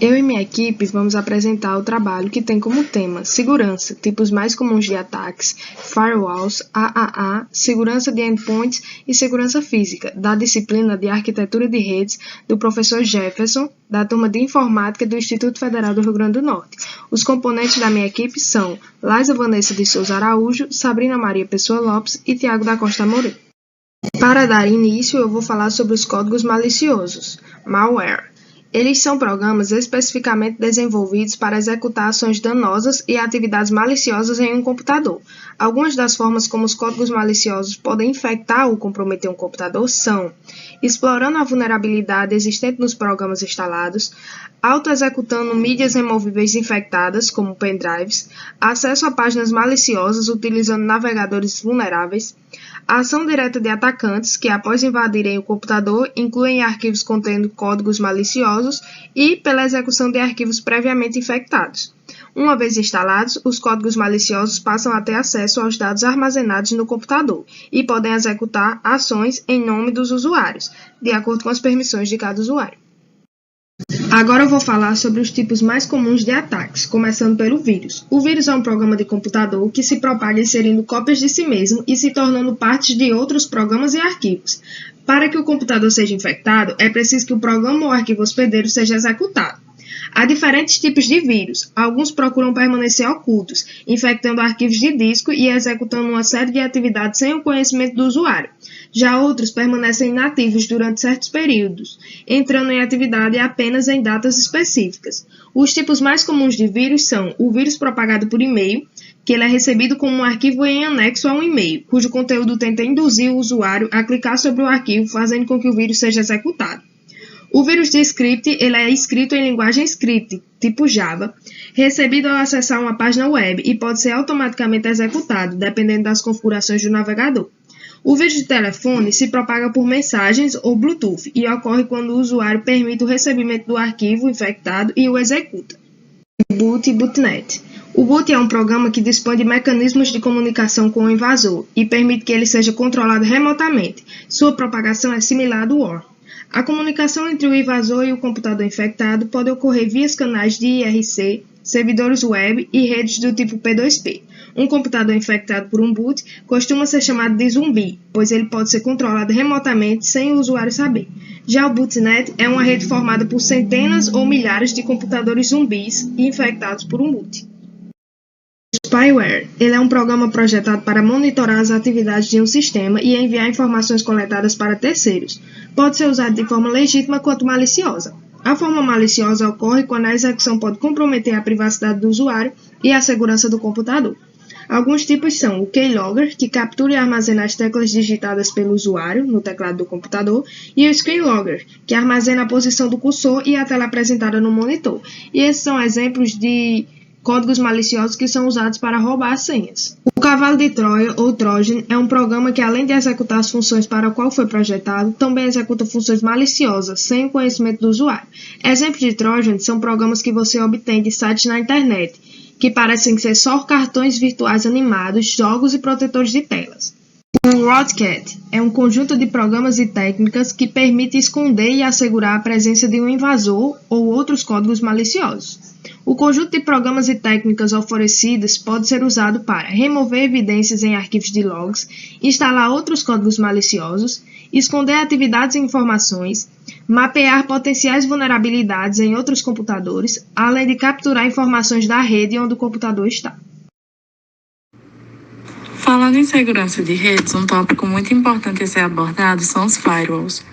Eu e minha equipe vamos apresentar o trabalho que tem como tema segurança, tipos mais comuns de ataques, firewalls, AAA, segurança de endpoints e segurança física, da disciplina de Arquitetura de Redes do professor Jefferson, da turma de Informática do Instituto Federal do Rio Grande do Norte. Os componentes da minha equipe são Laisa Vanessa de Souza Araújo, Sabrina Maria Pessoa Lopes e Tiago da Costa Moreira. Para dar início, eu vou falar sobre os códigos maliciosos, malware. Eles são programas especificamente desenvolvidos para executar ações danosas e atividades maliciosas em um computador. Algumas das formas como os códigos maliciosos podem infectar ou comprometer um computador são explorando a vulnerabilidade existente nos programas instalados, auto-executando mídias removíveis infectadas, como pendrives, acesso a páginas maliciosas utilizando navegadores vulneráveis, a ação direta de atacantes que, após invadirem o computador, incluem arquivos contendo códigos maliciosos e pela execução de arquivos previamente infectados. Uma vez instalados, os códigos maliciosos passam a ter acesso aos dados armazenados no computador e podem executar ações em nome dos usuários, de acordo com as permissões de cada usuário. Agora eu vou falar sobre os tipos mais comuns de ataques, começando pelo vírus. O vírus é um programa de computador que se propaga inserindo cópias de si mesmo e se tornando partes de outros programas e arquivos. Para que o computador seja infectado, é preciso que o programa ou arquivo hospedeiro seja executado. Há diferentes tipos de vírus. Alguns procuram permanecer ocultos, infectando arquivos de disco e executando uma série de atividades sem o conhecimento do usuário. Já outros permanecem inativos durante certos períodos, entrando em atividade apenas em datas específicas. Os tipos mais comuns de vírus são o vírus propagado por e-mail, que ele é recebido como um arquivo em anexo a um e-mail, cujo conteúdo tenta induzir o usuário a clicar sobre o arquivo, fazendo com que o vírus seja executado. O vírus de script ele é escrito em linguagem script, tipo Java, recebido ao acessar uma página web e pode ser automaticamente executado, dependendo das configurações do navegador. O vírus de telefone se propaga por mensagens ou Bluetooth e ocorre quando o usuário permite o recebimento do arquivo infectado e o executa. Boot e Bootnet. O boot é um programa que dispõe de mecanismos de comunicação com o invasor e permite que ele seja controlado remotamente. Sua propagação é similar à do War. A comunicação entre o invasor e o computador infectado pode ocorrer via canais de IRC, servidores web e redes do tipo P2P. Um computador infectado por um boot costuma ser chamado de zumbi, pois ele pode ser controlado remotamente sem o usuário saber. Já o bootnet é uma rede formada por centenas ou milhares de computadores zumbis infectados por um boot. Spyware. Ele é um programa projetado para monitorar as atividades de um sistema e enviar informações coletadas para terceiros. Pode ser usado de forma legítima quanto maliciosa. A forma maliciosa ocorre quando a execução pode comprometer a privacidade do usuário e a segurança do computador. Alguns tipos são o keylogger, que captura e armazena as teclas digitadas pelo usuário no teclado do computador, e o screenlogger, que armazena a posição do cursor e a tela apresentada no monitor. E esses são exemplos de códigos maliciosos que são usados para roubar as senhas. O cavalo de Troia, ou Trojan, é um programa que, além de executar as funções para o qual foi projetado, também executa funções maliciosas, sem o conhecimento do usuário. Exemplos de Trojan são programas que você obtém de sites na internet, que parecem ser só cartões virtuais animados, jogos e protetores de telas. O Rotcat é um conjunto de programas e técnicas que permite esconder e assegurar a presença de um invasor ou outros códigos maliciosos. O conjunto de programas e técnicas oferecidas pode ser usado para remover evidências em arquivos de logs, instalar outros códigos maliciosos, esconder atividades e informações, mapear potenciais vulnerabilidades em outros computadores, além de capturar informações da rede onde o computador está. Falando em segurança de redes, um tópico muito importante a ser abordado são os firewalls.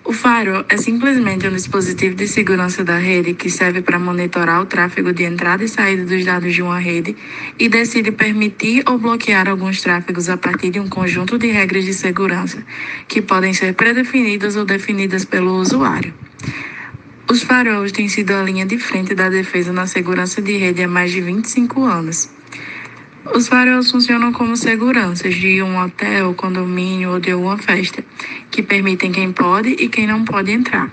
O firewall é simplesmente um dispositivo de segurança da rede que serve para monitorar o tráfego de entrada e saída dos dados de uma rede e decide permitir ou bloquear alguns tráfegos a partir de um conjunto de regras de segurança que podem ser predefinidas ou definidas pelo usuário. Os firewalls têm sido a linha de frente da defesa na segurança de rede há mais de 25 anos. Os firewalls funcionam como seguranças de um hotel, condomínio ou de alguma festa, que permitem quem pode e quem não pode entrar.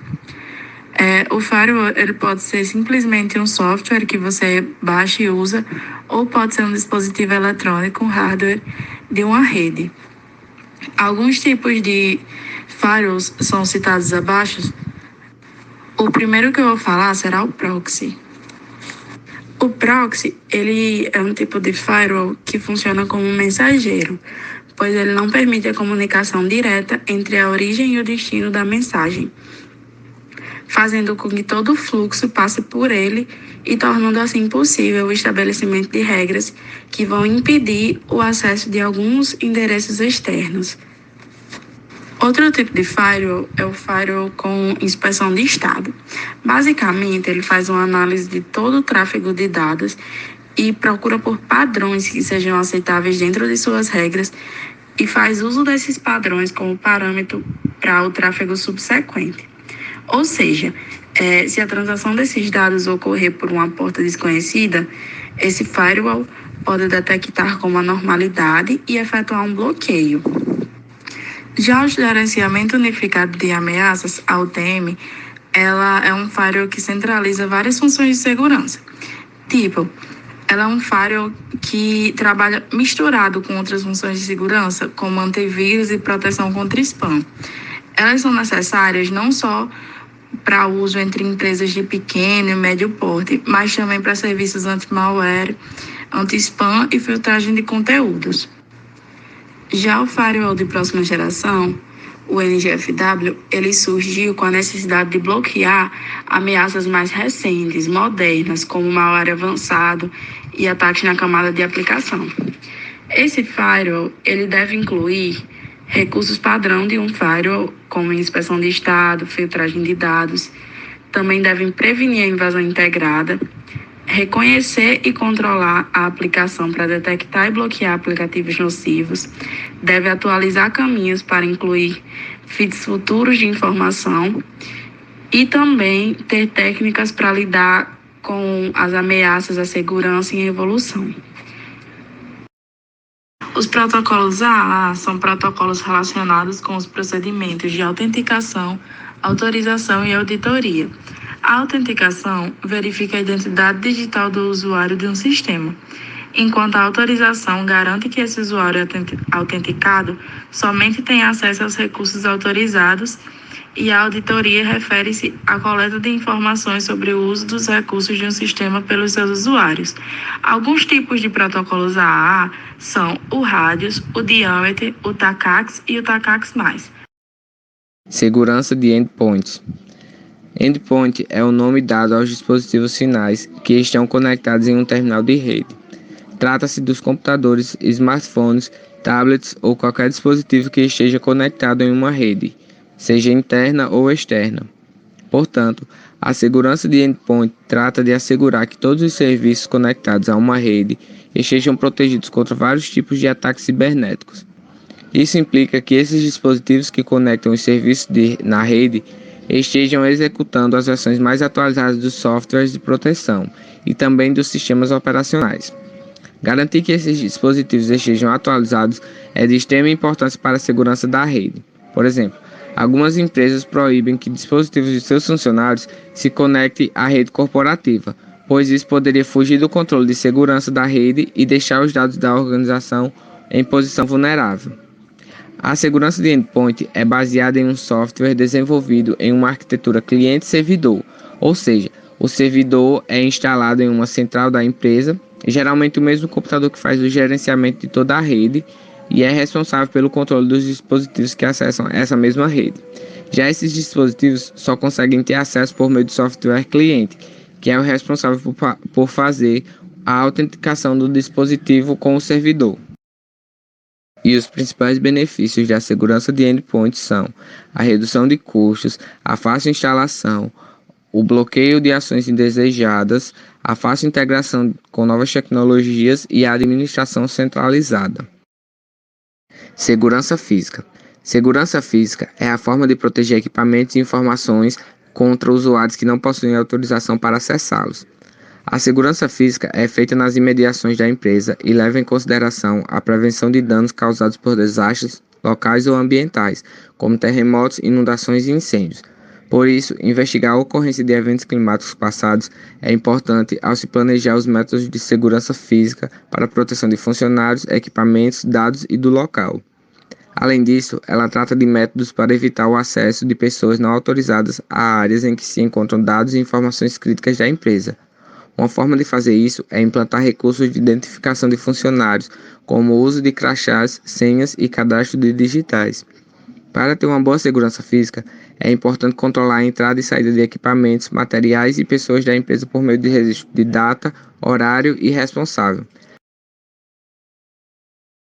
O firewall ele pode ser simplesmente um software que você baixa e usa, ou pode ser um dispositivo eletrônico, um hardware de uma rede. Alguns tipos de firewalls são citados abaixo. O primeiro que eu vou falar será o proxy. O proxy, ele é um tipo de firewall que funciona como mensageiro, pois ele não permite a comunicação direta entre a origem e o destino da mensagem, fazendo com que todo o fluxo passe por ele e tornando assim possível o estabelecimento de regras que vão impedir o acesso de alguns endereços externos. Outro tipo de firewall é o firewall com inspeção de estado. Basicamente, ele faz uma análise de todo o tráfego de dados e procura por padrões que sejam aceitáveis dentro de suas regras e faz uso desses padrões como parâmetro para o tráfego subsequente. Ou seja, se a transação desses dados ocorrer por uma porta desconhecida, esse firewall pode detectar como anormalidade e efetuar um bloqueio. Já o gerenciamento unificado de ameaças, a UTM, ela é um firewall que centraliza várias funções de segurança. Tipo, ela é um firewall que trabalha misturado com outras funções de segurança, como antivírus e proteção contra spam. Elas são necessárias não só para uso entre empresas de pequeno e médio porte, mas também para serviços anti-malware, anti-spam e filtragem de conteúdos. Já o firewall de próxima geração, o NGFW, ele surgiu com a necessidade de bloquear ameaças mais recentes, modernas, como malware avançado e ataques na camada de aplicação. Esse firewall, ele deve incluir recursos padrão de um firewall, como inspeção de estado, filtragem de dados. Também devem prevenir a invasão integrada, reconhecer e controlar a aplicação para detectar e bloquear aplicativos nocivos, deve atualizar caminhos para incluir feeds futuros de informação e também ter técnicas para lidar com as ameaças à segurança em evolução. Os protocolos AA são protocolos relacionados com os procedimentos de autenticação, autorização e auditoria. A autenticação verifica a identidade digital do usuário de um sistema, enquanto a autorização garante que esse usuário autenticado somente tem acesso aos recursos autorizados e a auditoria refere-se à coleta de informações sobre o uso dos recursos de um sistema pelos seus usuários. Alguns tipos de protocolos AA são o Radius, o Diameter, o TACAX e o TACAX+. Segurança de endpoints. Endpoint é o nome dado aos dispositivos finais que estão conectados em um terminal de rede. Trata-se dos computadores, smartphones, tablets ou qualquer dispositivo que esteja conectado em uma rede, seja interna ou externa. Portanto, a segurança de endpoint trata de assegurar que todos os serviços conectados a uma rede estejam protegidos contra vários tipos de ataques cibernéticos. Isso implica que esses dispositivos que conectam os serviços na rede estejam executando as versões mais atualizadas dos softwares de proteção e também dos sistemas operacionais. Garantir que esses dispositivos estejam atualizados é de extrema importância para a segurança da rede. Por exemplo, algumas empresas proíbem que dispositivos de seus funcionários se conectem à rede corporativa, pois isso poderia fugir do controle de segurança da rede e deixar os dados da organização em posição vulnerável. A segurança de endpoint é baseada em um software desenvolvido em uma arquitetura cliente-servidor, ou seja, o servidor é instalado em uma central da empresa, geralmente o mesmo computador que faz o gerenciamento de toda a rede e é responsável pelo controle dos dispositivos que acessam essa mesma rede. Já esses dispositivos só conseguem ter acesso por meio do software cliente, que é o responsável por fazer a autenticação do dispositivo com o servidor. E os principais benefícios da segurança de endpoint são a redução de custos, a fácil instalação, o bloqueio de ações indesejadas, a fácil integração com novas tecnologias e a administração centralizada. Segurança física. Segurança física é a forma de proteger equipamentos e informações contra usuários que não possuem autorização para acessá-los. A segurança física é feita nas imediações da empresa e leva em consideração a prevenção de danos causados por desastres locais ou ambientais, como terremotos, inundações e incêndios. Por isso, investigar a ocorrência de eventos climáticos passados é importante ao se planejar os métodos de segurança física para a proteção de funcionários, equipamentos, dados e do local. Além disso, ela trata de métodos para evitar o acesso de pessoas não autorizadas a áreas em que se encontram dados e informações críticas da empresa. Uma forma de fazer isso é implantar recursos de identificação de funcionários, como o uso de crachás, senhas e cadastro de digitais. Para ter uma boa segurança física, é importante controlar a entrada e saída de equipamentos, materiais e pessoas da empresa por meio de registro de data, horário e responsável.